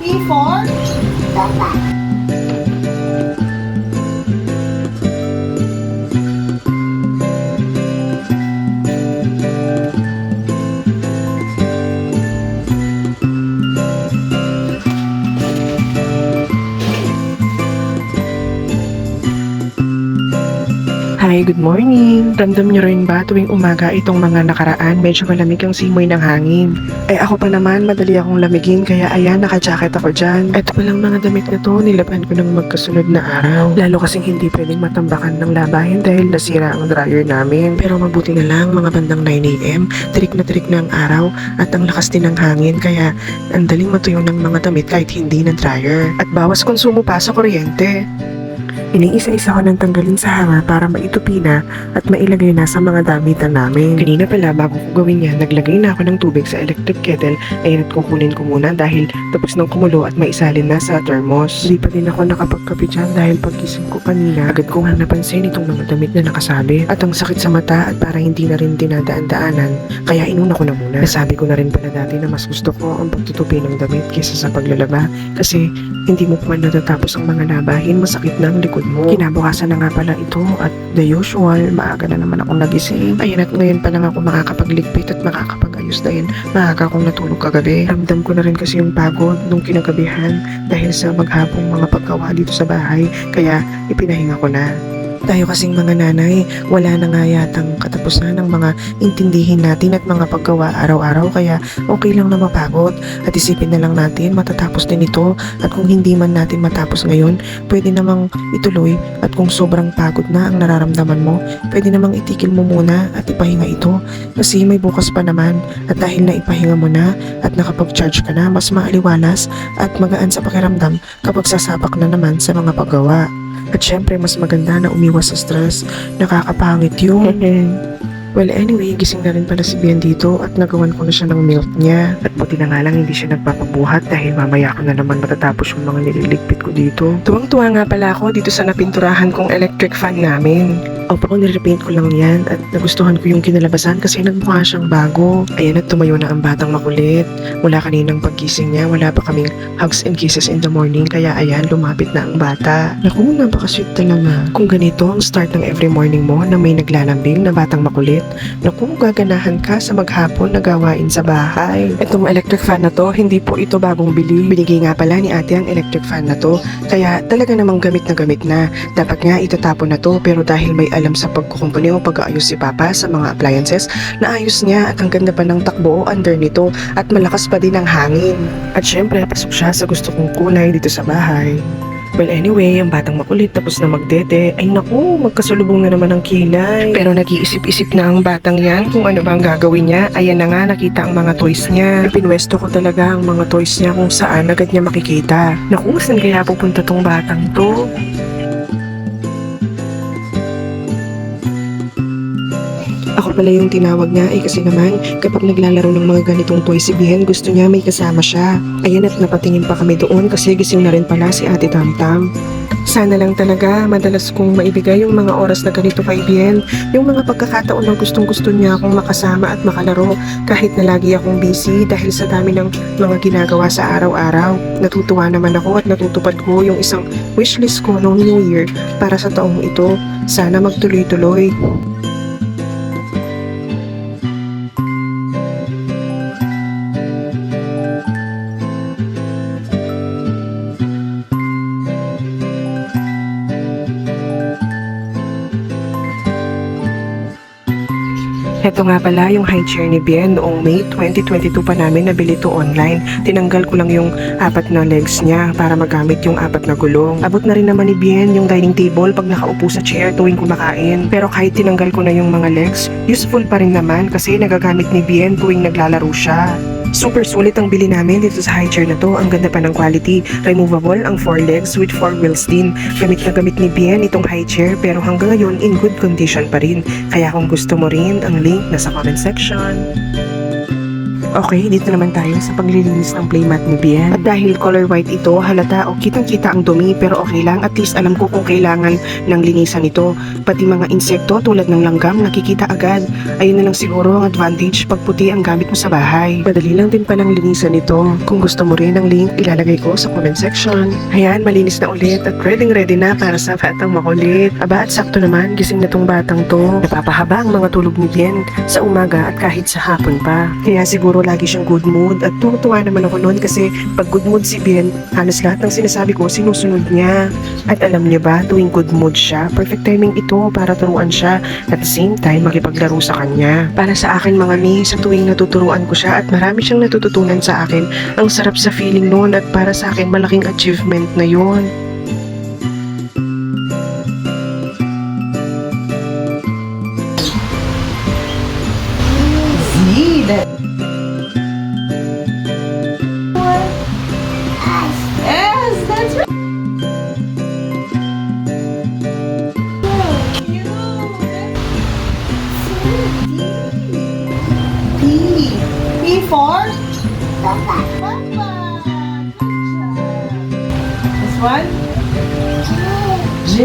P for? Hi, good morning! Ramdam niyo rin ba tuwing umaga itong mga nakaraan medyo malamig ang simoy ng hangin? Ako pa naman, madali akong lamigin kaya ayan, naka-jacket ako dyan. Ito palang mga damit na to, nilaban ko ng magkasunod na araw. Lalo kasing hindi pwedeng matambakan ng labahin dahil nasira ang dryer namin. Pero mabuti na lang, mga bandang 9 AM, tirik na ang araw at ang lakas din ng hangin kaya ang daling matuyo ng mga damit kahit hindi na dryer. At bawas konsumo pa sa kuryente. Iniisa-isa ko nang tanggalin sa hanger para maitupi na at mailagay na sa mga damitan namin. Kanina pala bago ko gawin yan, naglagay na ako ng tubig sa electric kettle ay kukunin ko muna dahil tapos nang kumulo at maisalin na sa thermos. Hindi pa din ako nakapagkape dyan dahil pagkising ko kanina, agad ko nga napansin itong mga damit na nakasabit at ang sakit sa mata at para hindi na rin dinadaan-daanan kaya inuna ko na muna. Nasabi ko na rin pala dati na mas gusto ko ang pagtutupi ng damit kaysa sa paglalaba kasi hindi mo pa natatapos ang mga labahin, masakit na ang likod mo. Kinabukasan na nga pala ito at the usual, maaga na naman akong nagising. Ayan at ngayon pa lang ako makakapagligpit at makakapag-ayos dahil maaga akong natulog kagabi. Ramdam ko na rin kasi yung pagod nung kinagabihan dahil sa maghapong mga paggawa dito sa bahay kaya ipinahinga ko na. Tayo kasing mga nanay, wala na nga yatang katapusan ng mga intindihin natin at mga paggawa araw-araw kaya okay lang na mapagod at isipin na lang natin matatapos din ito at kung hindi man natin matapos ngayon, pwede namang ituloy at kung sobrang pagod na ang nararamdaman mo, pwede namang itigil mo muna at ipahinga ito kasi may bukas pa naman at dahil na ipahinga mo na at nakapag-charge ka na, mas maaliwalas at magaan sa pakiramdam kapag sasapak na naman sa mga paggawa. At syempre, mas maganda na umiwas sa stress. Nakakapangit yun. Well, anyway, gising na rin pala si Bien dito at nagawan ko na siya ng milk niya. At buti na nga lang hindi siya nagpapabuhat dahil mamaya ko na naman matatapos yung mga nililigpit ko dito. Tuwang-tuwa nga pala ako dito sa napinturahan kong electric fan namin. Opo, nirepaint ko lang yan at nagustuhan ko yung kinalabasan kasi nagmukha siyang bago. Ayan at tumayo na ang batang makulit. Mula kaninang paggising niya, wala pa kaming hugs and kisses in the morning kaya ayan, lumapit na ang bata. Naku, napaka-sweet talaga. Kung ganito ang start ng every morning mo na may naglalambing na batang makulit, naku, gaganahan ka sa maghapon na gawain sa bahay. Itong electric fan na to, hindi po ito bagong bili. Binigay nga pala ni ate ang electric fan na to, kaya talaga namang gamit na. Dapat nga itatapon na to pero dahil may alam sa pagkukumpuni o pag-aayos si Papa sa mga appliances, naayos niya at ang ganda pa ng takbo under nito at malakas pa din ang hangin. At syempre, pasok siya sa gusto kong kulay dito sa bahay. Well anyway, ang batang makulit tapos na magdede, ay naku, magkasalubong na naman ang kilay. Pero nag-iisip-isip na ang batang yan kung ano bang gagawin niya. Ayan na nga, nakita ang mga toys niya. Pinwesto ko talaga ang mga toys niya kung saan agad niya makikita. Naku, saan kaya pupunta tong batang to? Ako pala yung tinawag niya kasi naman kapag naglalaro ng mga ganitong toys si Bien, gusto niya may kasama siya. Ayan at napatingin pa kami doon kasi gising na rin pala si Ate Tamtam. Sana lang talaga madalas kong maibigay yung mga oras na ganito kay Bien, yung mga pagkakataon na gustong-gusto niya akong makasama at makalaro kahit na lagi akong busy dahil sa dami ng mga ginagawa sa araw-araw. Natutuwa naman ako at natutupad ko yung isang wishlist ko noong New Year para sa taong ito. Sana magtuloy-tuloy. Ito nga pala yung high chair ni Bien noong May 2022 pa namin nabili to online. Tinanggal ko lang yung 4 na legs niya para magamit yung 4 na gulong. Abot na rin naman ni Bien yung dining table pag nakaupo sa chair tuwing kumakain. Pero kahit tinanggal ko na yung mga legs, useful pa rin naman kasi nagagamit ni Bien tuwing naglalaro siya. Super sulit ang bili namin dito sa high chair na to. Ang ganda pa ng quality. Removable ang 4 legs with 4 wheels din. Gamit na gamit ni Bien itong high chair pero hanggang ngayon in good condition pa rin. Kaya kung gusto mo rin, ang link nasa comment section. Okay, dito naman tayo sa paglilinis ng playmat ni Bien. At dahil color white ito, halata o kitang-kita ang dumi pero okay lang. At least alam ko kung kailangan ng linisan ito. Pati mga insekto tulad ng langgam nakikita agad. Ayun na lang siguro ang advantage pag puti ang gamit mo sa bahay. Madali lang din palang linisan ito. Kung gusto mo rin ang link, ilalagay ko sa comment section. Ayan, malinis na ulit at ready na para sa batang makulit. Aba at sakto naman, gising na tong batang to. Napapahaba ang mga tulog ni Bien sa umaga at kahit sa hapon pa. Kaya siguro lagi siyang good mood at tuwa naman ako noon kasi pag good mood si Bien, halos lahat ng sinasabi ko sinusunod niya. At alam niya ba, tuwing good mood siya, perfect timing ito para turuan siya at the same time makipaglaro sa kanya. Para sa akin mga mi, sa tuwing natuturuan ko siya at marami siyang natututunan sa akin, ang sarap sa feeling noon at para sa akin malaking achievement na yun. See that? Yes, that's right. P. P for Papa. Good job. This one? J.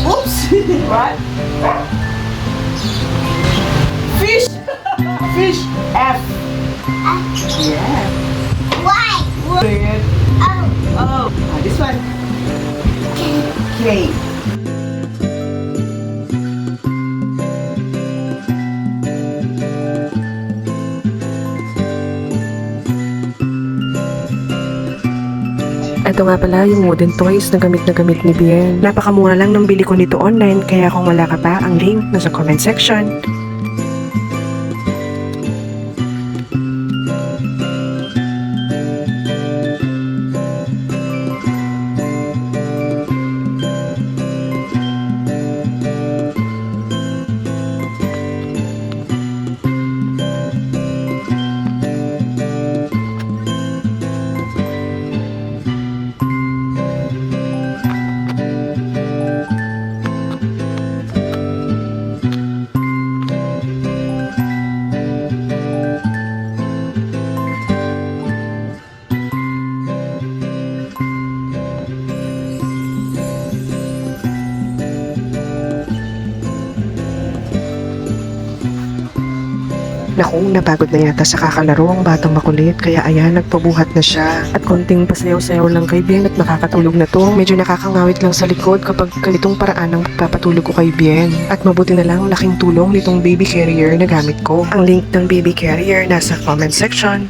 Oops. What? Fish. Fish. F. Yeah. Why? Good. Oh. This one. K. Ito nga pala yung wooden toys na gamit ni Bien. Napakamura lang nang bili ko nito online kaya kung wala ka pa, ang link nasa comment section. Naku, napagod na yata sa kakalaro ang batang makulit kaya ayan, nagpabuhat na siya. At konting pasayaw-sayaw lang kay Bien at makakatulog na to. Medyo nakakangawit lang sa likod kapag ganitong paraan ang pagpapatulog ko kay Bien. At mabuti na lang laking tulong nitong baby carrier na gamit ko. Ang link ng baby carrier nasa comment section.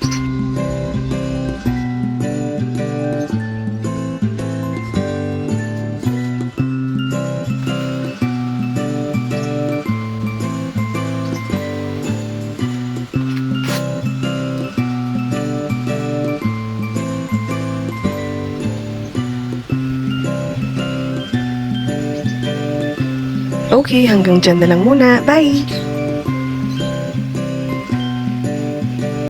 Okay, hanggang dyan na lang muna. Bye!